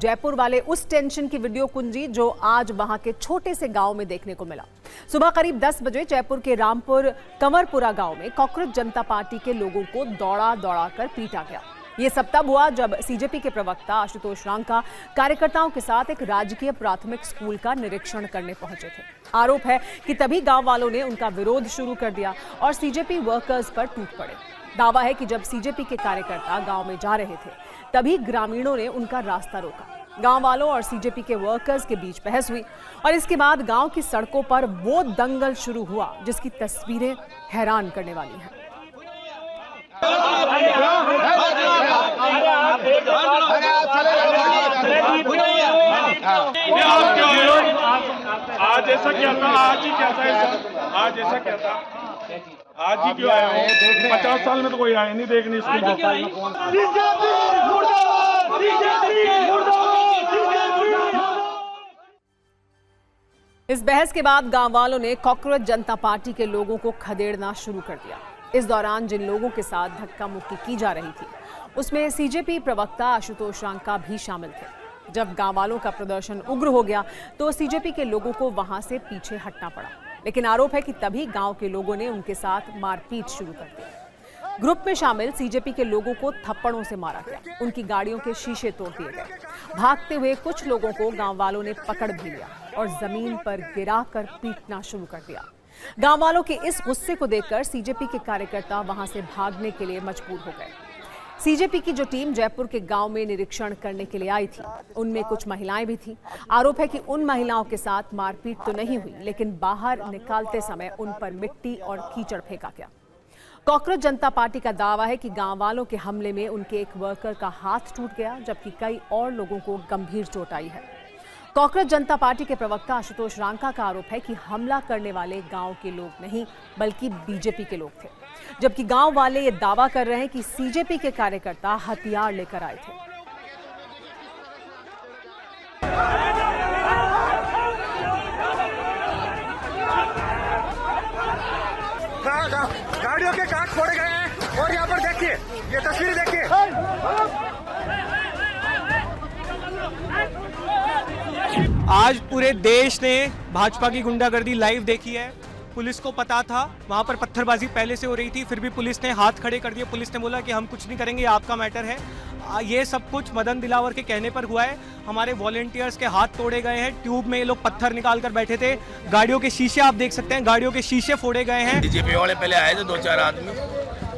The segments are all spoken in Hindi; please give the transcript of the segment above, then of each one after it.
जयपुर वाले उस टेंशन की वीडियो कुंजी जो आज वहां के छोटे से गांव में देखने को मिला। सुबह करीब 10 बजे जयपुर के रामपुर कंवरपुरा गांव में कांग्रेस जनता पार्टी के लोगों को दौड़ा कर पीटा गया। ये सब तब हुआ जब सीजेपी के प्रवक्ता आशुतोष रांका कार्यकर्ताओं के साथ एक राजकीय प्राथमिक स्कूल का निरीक्षण करने पहुंचे थे। आरोप है कि तभी गांव वालों ने उनका विरोध शुरू कर दिया और सीजेपी वर्कर्स पर टूट पड़े। दावा है कि जब सीजेपी के कार्यकर्ता गांव में जा रहे थे तभी ग्रामीणों ने उनका रास्ता रोका। गांव वालों और सीजेपी के वर्कर्स के बीच बहस हुई और इसके बाद गांव की सड़कों पर वो दंगल शुरू हुआ जिसकी तस्वीरें हैरान करने वाली हैं। आज ऐसा क्या था? आज ही क्या था? आज ऐसा क्या था? आज ही क्यों आया हो? 50 साल में तो कोई आया नहीं देखने इसको। इस बहस के बाद गांव वालों ने कांग्रेस जनता पार्टी के लोगों को खदेड़ना शुरू कर दिया। इस दौरान जिन लोगों के साथ धक्का मुक्की की जा रही थी उसमें सीजेपी प्रवक्ता आशुतोष रांका भी शामिल थे। जब गांव वालों का प्रदर्शन उग्र हो गया तो सीजेपी के लोगों को वहां से पीछे हटना पड़ा, लेकिन आरोप है कि तभी गांव के लोगों ने उनके साथ मारपीट शुरू कर दी। ग्रुप में शामिल सीजेपी के लोगों को थप्पड़ों से मारा गया, उनकी गाड़ियों के शीशे तोड़ दिए गए। भागते हुए कुछ लोगों को गांव वालों ने पकड़ भी लिया और जमीन पर गिराकर पीटना शुरू कर दिया। गांव वालों के इस गुस्से को देखकर सीजेपी के कार्यकर्ता वहां से भागने के लिए मजबूर हो गए। सीजेपी की जो टीम जयपुर के गांव में निरीक्षण करने के लिए आई थी उनमें कुछ महिलाएं भी थीं। आरोप है कि उन महिलाओं के साथ मारपीट तो नहीं हुई, लेकिन बाहर निकालते समय उन पर मिट्टी और कीचड़ फेंका गया। कांग्रेस जनता पार्टी का दावा है कि गांव वालों के हमले में उनके एक वर्कर का हाथ टूट गया, जबकि कई और लोगों को गंभीर चोट आई है। कांग्रेस जनता पार्टी के प्रवक्ता आशुतोष रांका का आरोप है कि हमला करने वाले गांव के लोग नहीं बल्कि बीजेपी के लोग थे, जबकि गांव वाले ये दावा कर रहे हैं कि सीजेपी के कार्यकर्ता हथियार लेकर आए थे। गाड़ियों के कांच फोड़े गए हैं और यहाँ पर देखिए, ये तस्वीर देखिए। आज पूरे देश ने भाजपा की गुंडागर्दी लाइव देखी है। पुलिस को पता था वहां पर पत्थरबाजी पहले से हो रही थी, फिर भी पुलिस ने हाथ खड़े कर दिए। पुलिस ने बोला कि हम कुछ नहीं करेंगे, ये आपका मैटर है। ये सब कुछ मदन दिलावर के कहने पर हुआ है। हमारे वॉलंटियर्स के हाथ तोड़े गए हैं, ट्यूब में ये लोग पत्थर निकाल कर बैठे थे। गाड़ियों के शीशे आप देख सकते हैं, गाड़ियों के शीशे फोड़े गए हैं। बीजेपी वाले पहले आए थे 2-4 आदमी,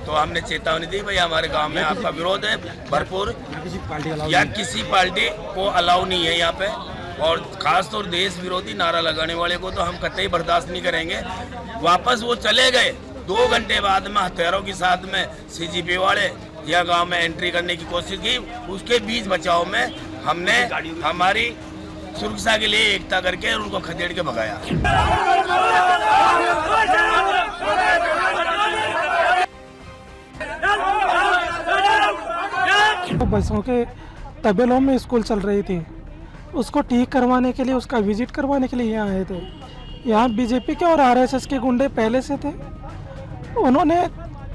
तो हमने चेतावनी दी भाई हमारे गांव में आपका विरोध है भरपूर, या किसी पार्टी को अलाउ नहीं है यहाँ पे, और खासतौर देश विरोधी नारा लगाने वाले को तो हम कतई बर्दाश्त नहीं करेंगे। वापस वो चले गए। 2 घंटे बाद में हथियारों के साथ में सीजेपी वाले यह गांव में एंट्री करने की कोशिश की। उसके बीच बचाव में हमने हमारी सुरक्षा के लिए एकता करके उनको खदेड़ के भगाया। बसों के तबेलों में स्कूल चल रही थी, उसको ठीक करवाने के लिए, उसका विजिट करवाने के लिए यहाँ आए थे। यहाँ बीजेपी के और आरएसएस के गुंडे पहले से थे। उन्होंने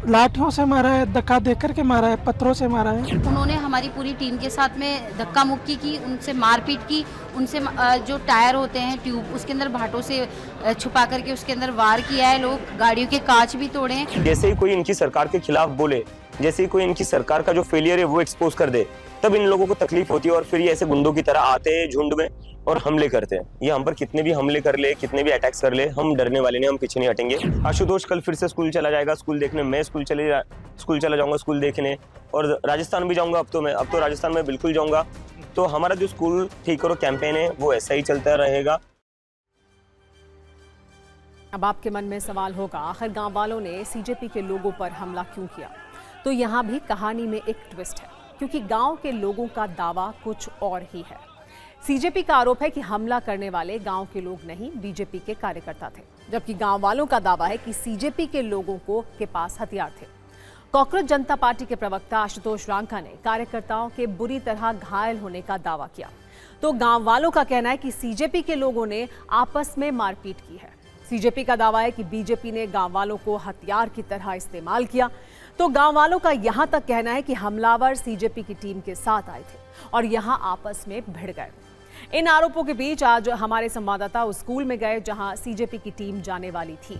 लाठियों से मारा है, धक्का देकर के मारा है, पत्थरों से मारा है। उन्होंने हमारी पूरी टीम के साथ में धक्का मुक्की की, उनसे मारपीट की, उनसे जो टायर होते हैं ट्यूब उसके अंदर भाटों से छुपा करके उसके अंदर वार किया है। लोग गाड़ियों के कांच भी तोड़े हैं। जैसे ही कोई इनकी सरकार के खिलाफ बोले, जैसे ही कोई इनकी सरकार का जो फेलियर है वो एक्सपोज कर दे, तब इन लोगों को तकलीफ होती है और फिर ये ऐसे गुंडों की तरह आते हैं झुंड में और हमले करते हैं। ये हम पर कितने भी हमले कर ले, कितने भी अटैक्स कर ले, हम डरने वाले नहीं, हम पीछे नहीं हटेंगे। आशुतोष कल फिर से स्कूल चला जाएगा स्कूल देखने, मैं स्कूल चला जाऊंगा स्कूल देखने, और राजस्थान भी जाऊंगा। अब तो राजस्थान में बिल्कुल जाऊंगा। तो हमारा जो स्कूल ठीक करो कैंपेन है वो ऐसा ही चलता रहेगा। अब आपके मन में सवाल होगा, आखिर गांव वालों ने सीजेपी के लोगों पर हमला क्यों किया? तो यहाँ भी कहानी में एक ट्विस्ट है, क्योंकि गांव के लोगों का दावा कुछ और ही है। सीजेपी का आरोप है कि हमला करने वाले गांव के लोग नहीं बीजेपी के कार्यकर्ता थे, जबकि गांव वालों का दावा है कि सीजेपी के लोगों के पास हथियार थे। कांग्रेस जनता पार्टी के प्रवक्ता आशुतोष रांका ने कार्यकर्ताओं के बुरी तरह घायल होने का दावा किया, तो गांव वालों का कहना है कि सीजेपी के लोगों ने आपस में मारपीट की है। सीजेपी का दावा है कि बीजेपी ने गांव वालों को हथियार की तरह इस्तेमाल किया, तो गांव वालों का यहां तक कहना है कि हमलावर सीजेपी की टीम के साथ आए थे और यहां आपस में भिड़ गए। इन आरोपों के बीच आज हमारे संवाददाता उस स्कूल में गए जहां सीजेपी की टीम जाने वाली थी।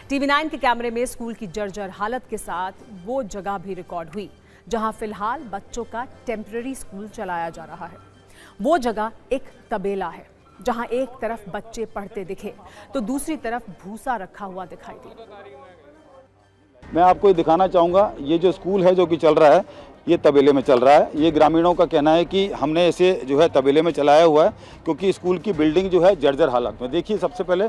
TV9 के कैमरे में स्कूल की जर्जर हालत के साथ वो जगह भी रिकॉर्ड हुई जहां फिलहाल बच्चों का टेम्पररी स्कूल चलाया जा रहा है। वो जगह एक तबेला है जहां एक तरफ बच्चे पढ़ते दिखे तो दूसरी तरफ भूसा रखा हुआ दिखाई दिया। मैं आपको ये दिखाना चाहूँगा, ये जो स्कूल है जो कि चल रहा है ये तबेले में चल रहा है। ये ग्रामीणों का कहना है कि हमने इसे जो है तबेले में चलाया हुआ है क्योंकि स्कूल की बिल्डिंग जो है जर्जर हालत में। देखिए, सबसे पहले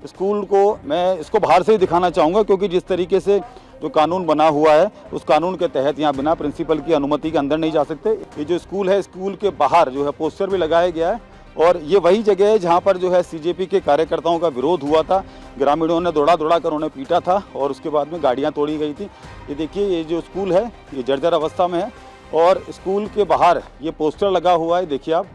स्कूल को मैं इसको बाहर से ही दिखाना चाहूँगा क्योंकि जिस तरीके से जो कानून बना हुआ है उस कानून के तहत यहाँ बिना प्रिंसिपल की अनुमति के अंदर नहीं जा सकते। ये जो स्कूल है, स्कूल के बाहर जो है पोस्टर भी लगाया गया है और ये वही जगह है जहाँ पर जो है सीजेपी के कार्यकर्ताओं का विरोध हुआ था। ग्रामीणों ने दौड़ा कर उन्हें पीटा था और उसके बाद में गाड़ियाँ तोड़ी गई थी। ये देखिए, ये जो स्कूल है ये जर्जर अवस्था में है और स्कूल के बाहर ये पोस्टर लगा हुआ है। देखिए आप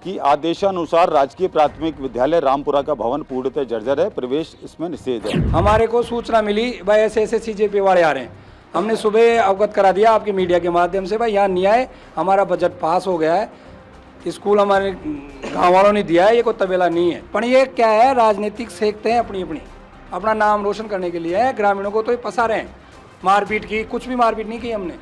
कि आदेशानुसार राजकीय प्राथमिक विद्यालय रामपुरा का भवन पूर्णतः जर्जर है, प्रवेश इसमें निषेध है। हमारे को सूचना मिली भाई ऐसे सीजेपी वाले आ रहे हैं। हमने सुबह अवगत करा दिया आपके मीडिया के माध्यम से, भाई यहाँ नहीं आए, हमारा बजट पास हो गया है, स्कूल हमारे गाँव वालों ने दिया है, ये कोई तबेला नहीं है। पर ये क्या है, राजनीतिक सेकते हैं अपना नाम रोशन करने के लिए है। ग्रामीणों को तो ये फंसा रहे हैं, मारपीट की, कुछ भी मारपीट नहीं की हमने।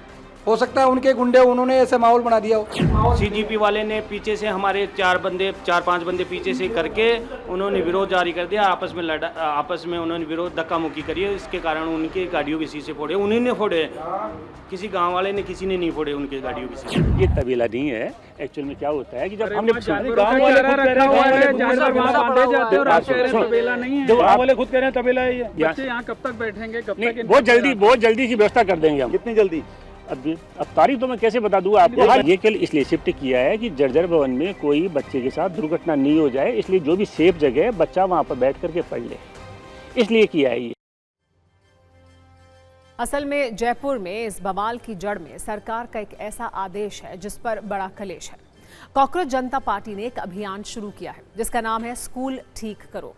हो सकता है उनके गुंडे उन्होंने ऐसे माहौल बना दिया हो। सीजीपी वाले ने पीछे से हमारे 4-5 बंदे पीछे से करके उन्होंने विरोध जारी कर दिया। आपस में उन्होंने विरोध धक्का मुक्की करी है। इसके कारण उनकी गाड़ियों के शीशे फोड़े, उन्हीं ने फोड़े, किसी गांव वाले ने किसी ने नहीं फोड़े उनके गाड़ियों के शीशे। ये तबेला नहीं है। एक्चुअल में क्या होता है कि जब हमने गाँव वाले खुद कह रहे हैं तबेला है ये। बच्चे यहाँ कब तक बैठेंगे, बहुत जल्दी की व्यवस्था कर देंगे हम। कितनी जल्दी? अब तारीख तो मैं कैसे बता दूँ आपको। ये केवल इसलिए शिफ्ट किया है कि जर्जर भवन में कोई बच्चे के साथ दुर्घटना नहीं हो जाए, इसलिए जो भी सेफ जगह है बच्चा वहाँ पर बैठ करके पढ़ ले, इसलिए किया है ये। असल में जयपुर में इस बवाल की जड़ में सरकार का एक ऐसा आदेश है जिस पर बड़ा कलेश है। कॉकरोच जनता पार्टी ने एक अभियान शुरू किया है जिसका नाम है स्कूल ठीक करो।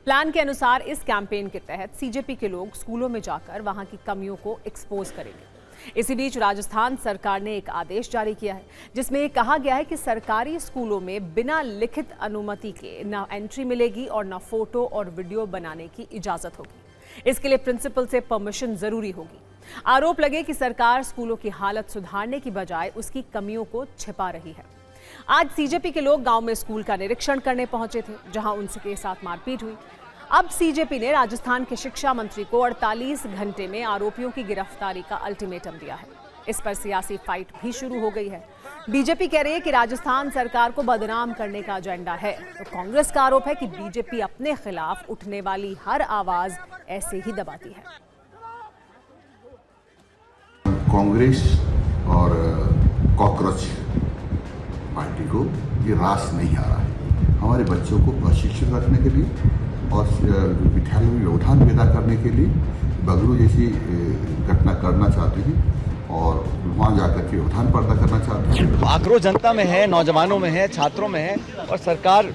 प्लान के अनुसार इस कैंपेन के तहत सीजेपी के लोग स्कूलों में जाकर वहां की कमियों को एक्सपोज करेंगे। इसी बीच राजस्थान सरकार ने एक आदेश जारी किया है जिसमें कहा गया है कि सरकारी स्कूलों में बिना लिखित अनुमति के न एंट्री मिलेगी और न फोटो और वीडियो बनाने की इजाजत होगी। इसके लिए प्रिंसिपल से परमिशन जरूरी होगी। आरोप लगे कि सरकार स्कूलों की हालत सुधारने की बजाय उसकी कमियों को छिपा रही है। आज सीजेपी के लोग गांव में स्कूल का निरीक्षण करने पहुंचे थे जहां उनके साथ मारपीट हुई। अब सीजेपी ने राजस्थान के शिक्षा मंत्री को 48 घंटे में आरोपियों की गिरफ्तारी का अल्टीमेटम दिया है। इस पर सियासी फाइट भी शुरू हो गई है। बीजेपी कह रही है कि राजस्थान सरकार को बदनाम करने का एजेंडा है, तो कांग्रेस का आरोप है कि बीजेपी अपने खिलाफ उठने वाली हर आवाज ऐसे ही दबाती है। कांग्रेस और कॉकरोच पार्टी को ये रास नहीं आ रहा है। हमारे बच्चों को प्रशिक्षित रखने के लिए और विद्यालय में व्यवधान पैदा करने के लिए बगलू जैसी घटना करना चाहते हैं और वहाँ जाकर के व्यवधान पैदा करना चाहते हैं। आक्रोश जनता में है, नौजवानों में है, छात्रों में है और सरकार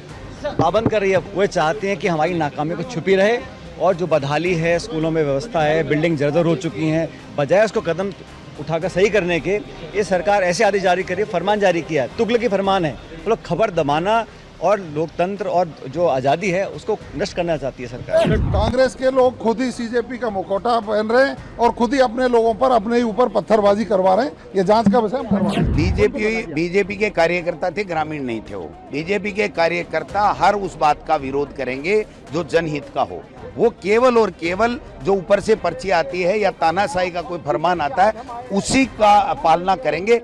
पाबंद कर रही है। वो चाहते हैं कि हमारी नाकामी को छुपी रहे और जो बदहाली है, स्कूलों में व्यवस्था है, बिल्डिंग जर्जर हो चुकी हैं, बजाय उसको कदम उठाकर सही करने के ये सरकार ऐसे आदेश जारी करी, फरमान जारी किया है। तुगलकी फरमान है। वो लोग खबर दबाना और लोकतंत्र और जो आज़ादी है उसको नष्ट करना चाहती है सरकार। कांग्रेस के लोग खुद ही सीजेपी का मुखौटा पहन रहे हैं और खुद ही अपने लोगों पर अपने ही ऊपर पत्थरबाजी करवा रहे हैं। ये जांच का विषय हम करवा रहे हैं। बीजेपी के कार्यकर्ता थे, ग्रामीण नहीं थे। वो बीजेपी के कार्यकर्ता हर उस बात का विरोध करेंगे जो जनहित का हो। वो केवल और केवल जो ऊपर से पर्ची आती है या तानाशाही का कोई फरमान आता है उसी का पालना करेंगे।